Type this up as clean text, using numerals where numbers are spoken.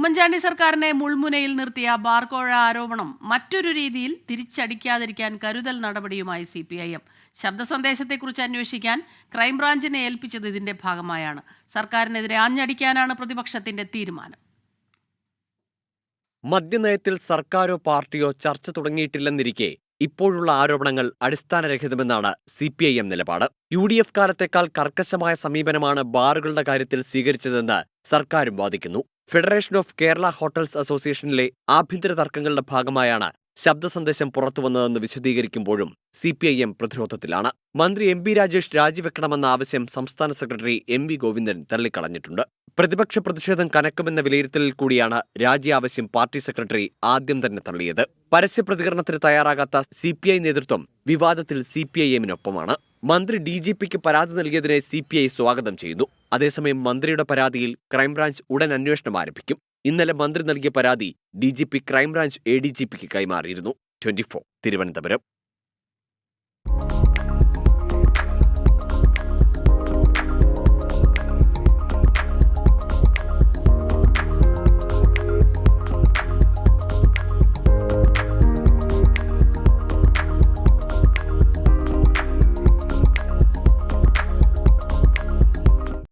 ഉമ്മൻചാണ്ടി സർക്കാരിനെ മുൾമുനയിൽ നിർത്തിയ ബാർകോഴ ആരോപണം മറ്റൊരു രീതിയിൽ തിരിച്ചടിക്കാതിരിക്കാൻ കരുതൽ നടപടിയുമായി CPIM. ശബ്ദ സന്ദേശത്തെക്കുറിച്ച് അന്വേഷിക്കാൻ ക്രൈംബ്രാഞ്ചിനെ ഏൽപ്പിച്ചത് ഇതിന്റെ ഭാഗമായാണ്. സർക്കാരിനെതിരെ ആഞ്ഞടിക്കാനാണ് പ്രതിപക്ഷത്തിന്റെ തീരുമാനം. മദ്യനയത്തിൽ സർക്കാരോ പാർട്ടിയോ ചർച്ച തുടങ്ങിയിട്ടില്ലെന്നിരിക്കെ ഇപ്പോഴുള്ള ആരോപണങ്ങൾ അടിസ്ഥാനരഹിതമെന്നാണ് CPIM നിലപാട്. UDF കാലത്തേക്കാൾ കർക്കശമായ സമീപനമാണ് ബാറുകളുടെ കാര്യത്തിൽ സ്വീകരിച്ചതെന്ന് സർക്കാരും വാദിക്കുന്നു. ഫെഡറേഷൻ ഓഫ് കേരള ഹോട്ടൽസ് അസോസിയേഷനിലെ ആഭ്യന്തര തർക്കങ്ങളുടെ ഭാഗമായാണ് ശബ്ദ സന്ദേശം പുറത്തുവന്നതെന്ന് വിശദീകരിക്കുമ്പോഴും CPIM പ്രതിരോധത്തിലാണ്. മന്ത്രി MP രാജേഷ് രാജിവെക്കണമെന്ന ആവശ്യം സംസ്ഥാന സെക്രട്ടറി MV ഗോവിന്ദൻ തള്ളിക്കളഞ്ഞിട്ടുണ്ട്. പ്രതിപക്ഷ പ്രതിഷേധം കനക്കുമെന്ന വിലയിരുത്തലിൽ കൂടിയാണ് രാജി ആവശ്യം പാർട്ടി സെക്രട്ടറി ആദ്യം തന്നെ തള്ളിയത്. പരസ്യ പ്രതികരണത്തിന് തയ്യാറാകാത്ത CPI നേതൃത്വം വിവാദത്തിൽ CPIM-നൊപ്പമാണ്. മന്ത്രി DGPക്ക് പരാതി നൽകിയതിനെ CPI സ്വാഗതം ചെയ്യുന്നു. അതേസമയം മന്ത്രിയുടെ പരാതിയിൽ ക്രൈംബ്രാഞ്ച് ഉടൻ അന്വേഷണം ആരംഭിക്കും. ഇന്നലെ മന്ത്രി നൽകിയ പരാതി DGP ക്രൈംബ്രാഞ്ച് ADGPക്ക് കൈമാറിയിരുന്നു. 24 തിരുവനന്തപുരം.